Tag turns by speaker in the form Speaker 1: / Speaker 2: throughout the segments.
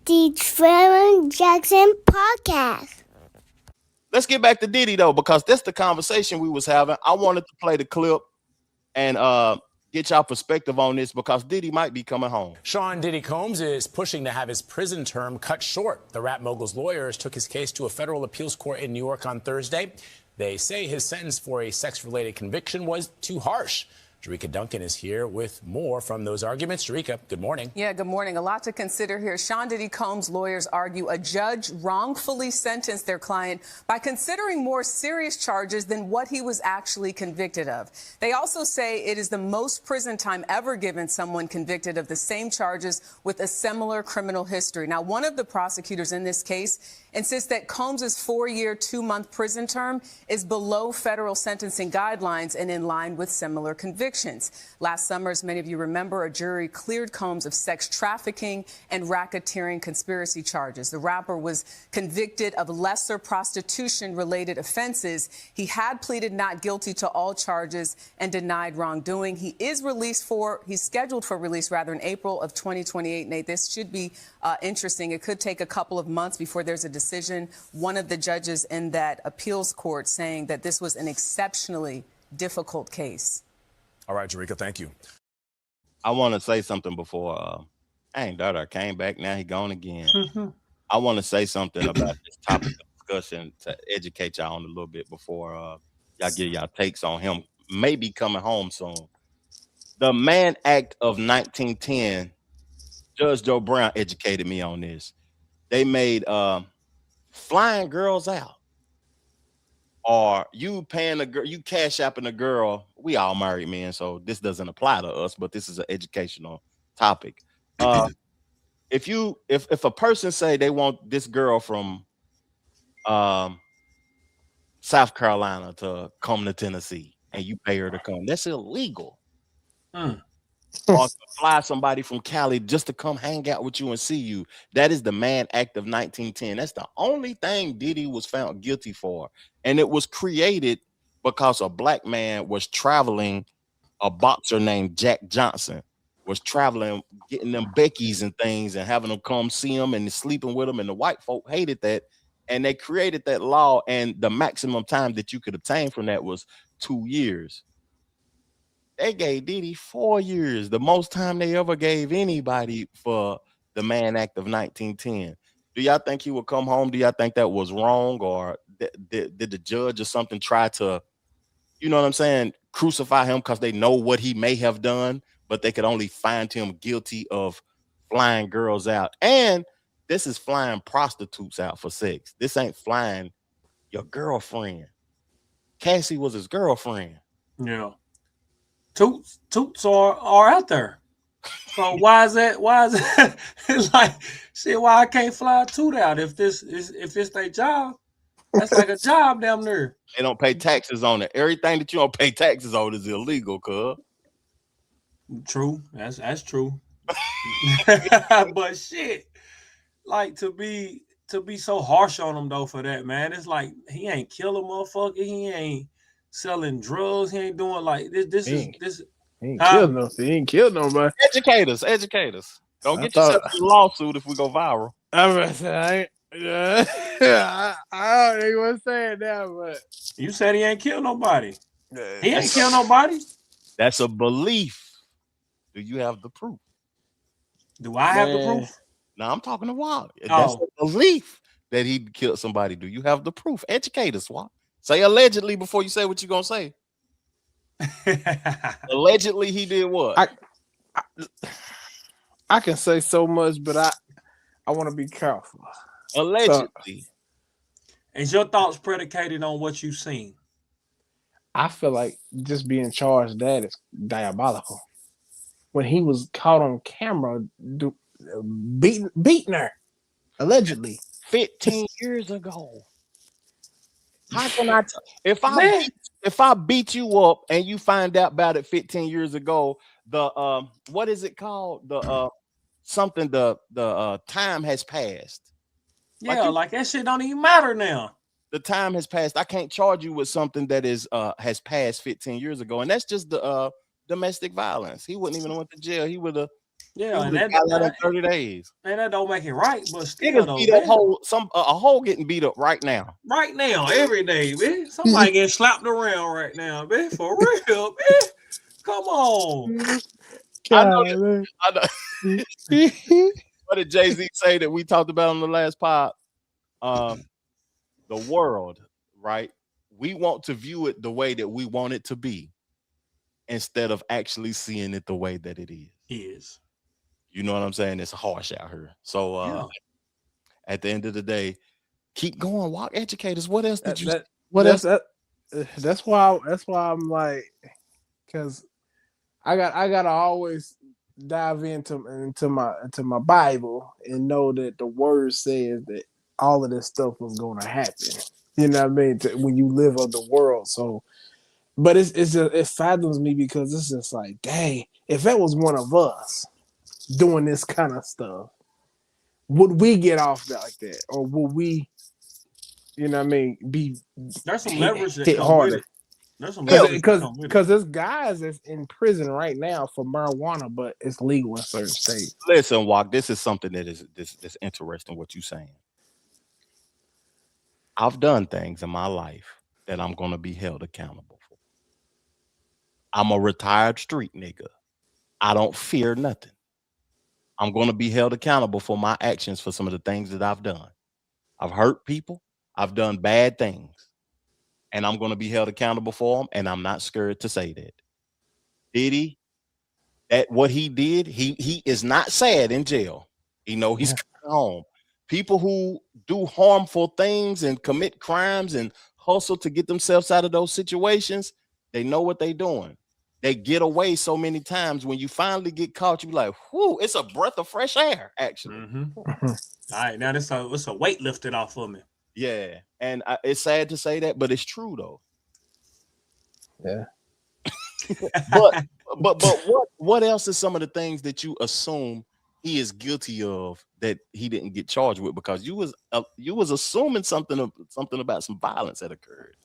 Speaker 1: the Trevor Jackson podcast.
Speaker 2: Let's get back to Diddy though, because that's the conversation we was having. I wanted to play the clip and get y'all perspective on this because Diddy might be coming home.
Speaker 3: Sean Diddy Combs is pushing to have his prison term cut short. The rap mogul's lawyers took his case to a federal appeals court in New York on Thursday. They say his sentence for a sex-related conviction was too harsh. Jerika Duncan is here with more from those arguments. Jerika, good morning.
Speaker 4: Yeah, good morning. A lot to consider here. Sean Diddy Combs' lawyers argue a judge wrongfully sentenced their client by considering more serious charges than what he was actually convicted of. They also say it is the most prison time ever given someone convicted of the same charges with a similar criminal history. Now, one of the prosecutors in this case insists that Combs' 4-year, 2-month prison term is below federal sentencing guidelines and in line with similar convictions. Last summer, as many of you remember, a jury cleared Combs of sex trafficking and racketeering conspiracy charges. The rapper was convicted of lesser prostitution-related offenses. He had pleaded not guilty to all charges and denied wrongdoing. He's scheduled for release in April of 2028. Nate, this should be interesting. It could take a couple of months before there's a decision. One of the judges in that appeals court saying that this was an exceptionally difficult case.
Speaker 3: All right, Jerika, thank you.
Speaker 2: I want to say something before daughter came back. Now he gone again. I want to say something about this topic of discussion to educate y'all on a little bit before y'all get y'all takes on him maybe coming home soon. The Mann Act of 1910, Judge Joe Brown educated me on this. They made flying girls out, or you paying a girl, you cash apping a girl. We all married men, so this doesn't apply to us, but this is an educational topic. If a person say they want this girl from South Carolina to come to Tennessee and you pay her to come, that's illegal. Or to fly somebody from Cali just to come hang out with you and see you. That is the Mann Act of 1910. That's the only thing Diddy was found guilty for. And it was created because a black man was traveling, a boxer named Jack Johnson was traveling, getting them Beckies and things and having them come see him and sleeping with them. And the white folk hated that. And they created that law. And the maximum time that you could obtain from that was 2 years. They gave Diddy 4 years, the most time they ever gave anybody for the Mann Act of 1910. Do y'all think he would come home? Do y'all think that was wrong? Or did the judge or something try to, you know what I'm saying, crucify him because they know what he may have done, but they could only find him guilty of flying girls out? And this is flying prostitutes out for sex. This ain't flying your girlfriend. Cassie was his girlfriend.
Speaker 5: Yeah. Toots are out there. So why is that? It's like, shit, why I can't fly a toot out if it's their job? That's like a job down there.
Speaker 2: They don't pay taxes on it. Everything that you don't pay taxes on is illegal, cuz.
Speaker 5: True. That's true. But shit, like to be so harsh on him though for that, man. It's like he ain't kill a motherfucker. He ain't selling drugs. He ain't doing like this. He
Speaker 6: ain't killed nobody.
Speaker 2: Educate us. Don't get yourself in a lawsuit if we go viral.
Speaker 6: I don't think what's saying that, but
Speaker 5: you said he ain't killed nobody. He ain't killed nobody.
Speaker 2: That's a belief. Do you have the proof?
Speaker 5: Do I have the proof?
Speaker 2: No, I'm talking to Walt. That's a belief that he killed somebody. Do you have the proof? Educate us, Walt. Say allegedly before you say what you're gonna say. Allegedly, he did what?
Speaker 6: I can say so much, but I want to be careful.
Speaker 2: Allegedly.
Speaker 5: Is your thoughts predicated on what you've seen?
Speaker 6: I feel like just being charged that is diabolical. When he was caught on camera beating her, allegedly,
Speaker 2: 15 years ago. How can I if I beat you up and you find out about it 15 years ago, the what is it called? The something the time has passed.
Speaker 5: Yeah, like that shit don't even matter now.
Speaker 2: The time has passed. I can't charge you with something that is has passed 15 years ago, and that's just the domestic violence. He wouldn't even went to jail. He would have
Speaker 5: Yeah, and
Speaker 2: got out in 30 days.
Speaker 5: Man, that don't make it right, but still
Speaker 2: Niggas
Speaker 5: though,
Speaker 2: beat up a hole getting beat up right now.
Speaker 5: Right now, every day, man. Somebody getting slapped around right now, man. For real, man. Come on.
Speaker 2: I know. What did Jay-Z say that we talked about on the last pod? The world, right? We want to view it the way that we want it to be instead of actually seeing it the way that it is. You know what I'm saying? It's harsh out here. So at the end of the day, keep going. Walk educators. What else did you?
Speaker 6: That's why I'm like, because I gotta always dive into my Bible and know that the word says that all of this stuff was going to happen. You know what I mean? When you live of the world. So, but it fathoms me because it's just like, dang, if that was one of us doing this kind of stuff, would we get off like that, or would we? You know what I mean?
Speaker 5: There's some leverage that
Speaker 6: hit
Speaker 5: comes
Speaker 6: harder.
Speaker 5: with it. There's some leverage
Speaker 6: because there's guys that's in prison right now for marijuana, but it's legal in certain states.
Speaker 2: Listen, Walk. This is something that is this interesting. What you're saying. I've done things in my life that I'm going to be held accountable for. I'm a retired street nigga. I don't fear nothing. I'm going to be held accountable for my actions for some of the things that I've done. I've hurt people. I've done bad things. And I'm going to be held accountable for them. And I'm not scared to say that. Diddy, that what he did, he is not sad in jail. He's coming home. People who do harmful things and commit crimes and hustle to get themselves out of those situations, they know what they're doing. They get away so many times. When you finally get caught, you be like, whoo, it's a breath of fresh air, actually.
Speaker 5: All right, now it's a weight lifted off of me.
Speaker 2: Yeah, and it's sad to say that, but it's true, though.
Speaker 6: Yeah.
Speaker 2: but what else is some of the things that you assume he is guilty of that he didn't get charged with, because you was assuming something about some violence that occurred?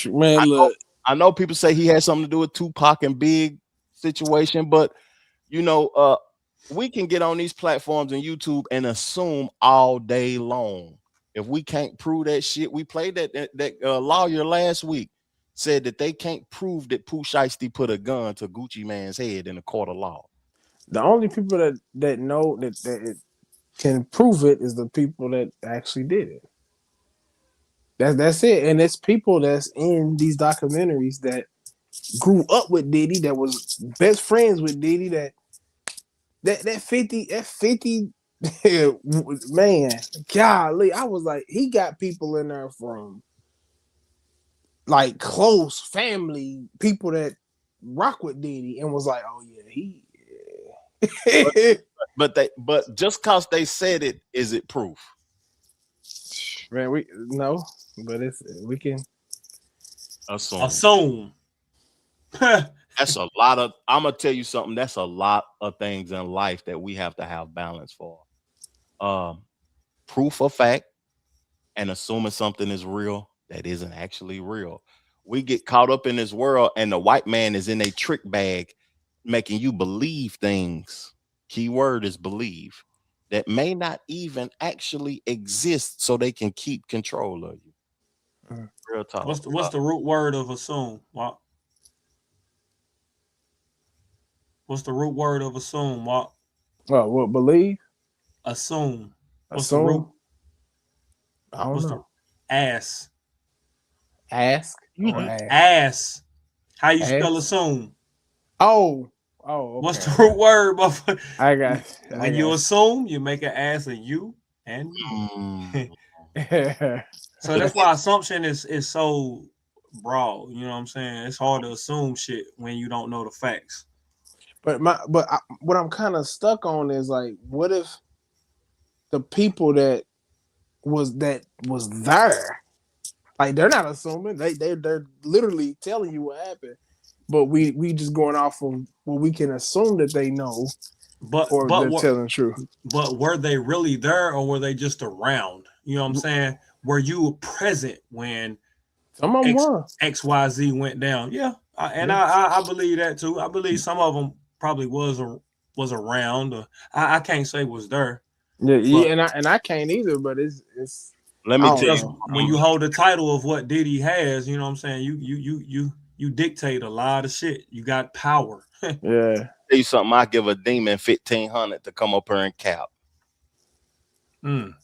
Speaker 6: Man, look,
Speaker 2: I know people say he had something to do with Tupac and Big situation, but we can get on these platforms and YouTube and assume all day long. If we can't prove that shit, we played that lawyer last week said that they can't prove that Pooh Shiesty put a gun to Gucci Man's head in a court of law.
Speaker 6: The only people that know that it can prove it is the people that actually did it. That's it. And it's people that's in these documentaries that grew up with Diddy, that was best friends with Diddy, that 50 man, golly, I was like, he got people in there from like close family, people that rock with Diddy, and was like, oh yeah,
Speaker 2: but just cause they said it, is it proof?
Speaker 6: Man, we can
Speaker 5: assume.
Speaker 2: That's a lot of. I'm gonna tell you something. That's a lot of things in life that we have to have balance for. Proof of fact and assuming something is real that isn't actually real. We get caught up in this world, and the white man is in a trick bag, making you believe things. Key word is believe, that may not even actually exist, so they can keep control of you. Real talk.
Speaker 5: What's the root word of assume? What? What's the root word of assume? What?
Speaker 6: What believe?
Speaker 5: Assume. What's
Speaker 6: assume?
Speaker 5: The root?
Speaker 6: I don't know.
Speaker 5: Ask.
Speaker 6: Ask?
Speaker 5: Ask. How you spell assume?
Speaker 6: Oh, okay.
Speaker 5: What's the root word?
Speaker 6: I got it.
Speaker 5: When you assume, you make an ass of you and me. So that's why assumption is so broad. You know what I'm saying? It's hard to assume shit when you don't know the facts.
Speaker 6: But what I'm kind of stuck on is like, what if the people that was there, like, they're not assuming, they're literally telling you what happened, but we just going off of what we can assume that they know,
Speaker 5: but
Speaker 6: they're telling the truth.
Speaker 5: But were they really there, or were they just around? You know what I'm saying? Were you present when
Speaker 6: some of them
Speaker 5: XYZ went down? Yeah, I believe that too. I believe some of them probably was around. Or I can't say was there.
Speaker 6: Yeah, and I can't either. But it's
Speaker 2: Let me tell
Speaker 5: because
Speaker 2: you,
Speaker 5: when you hold the title of what Diddy has, you know what I'm saying. You dictate a lot of shit. You got power.
Speaker 6: Yeah.
Speaker 2: tell you something. I give a demon $1,500 to come up here and cap.
Speaker 6: Man.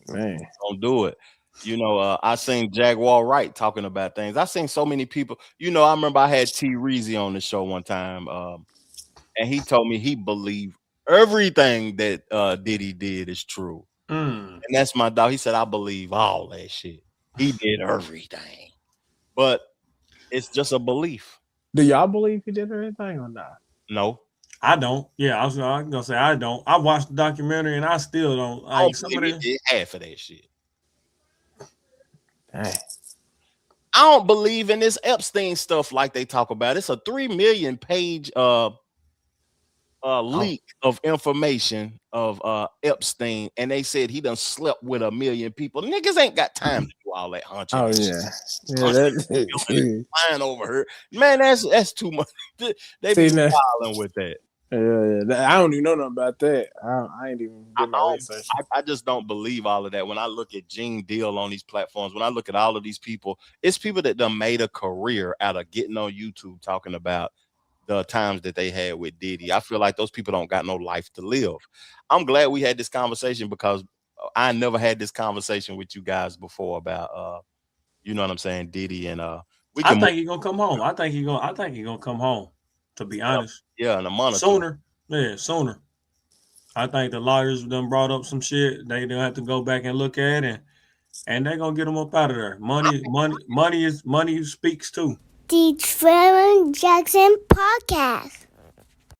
Speaker 2: Don't do it. You know, I seen Jaguar Wright talking about things. I seen so many people. You know, I remember I had T. Reezy on the show one time, and he told me he believed everything that Diddy did is true. And that's my dog. He said, I believe all that shit. He did everything. But it's just a belief.
Speaker 6: Do y'all believe he did everything or not?
Speaker 2: No.
Speaker 5: I don't. Yeah, I was gonna say I don't. I watched the documentary and I still don't.
Speaker 2: I don't believe he did half of that shit.
Speaker 6: Dang.
Speaker 2: I don't believe in this Epstein stuff like they talk about. It's a 3 million page leak of information of Epstein, and they said he done slept with 1 million people. Niggas ain't got time to do all that hunching.
Speaker 6: Oh yeah,
Speaker 2: flying over her, man. That's too much. They be wilding with that.
Speaker 6: Yeah, I don't even know nothing about that. I ain't even getting no research.
Speaker 2: I just don't believe all of that. When I look at Gene Deal on these platforms, when I look at all of these people, it's people that done made a career out of getting on YouTube talking about the times that they had with Diddy. I feel like those people don't got no life to live. I'm glad we had this conversation because I never had this conversation with you guys before about you know what I'm saying, Diddy, and
Speaker 5: I think he's gonna come home. I think he's gonna come home, to be honest.
Speaker 2: Yeah, in a month
Speaker 5: sooner. Yeah, sooner. I think the lawyers done brought up some shit they don't have to go back and look at, and they're gonna get him up out of there. Money speaks too.
Speaker 1: The Trevor Jackson Podcast.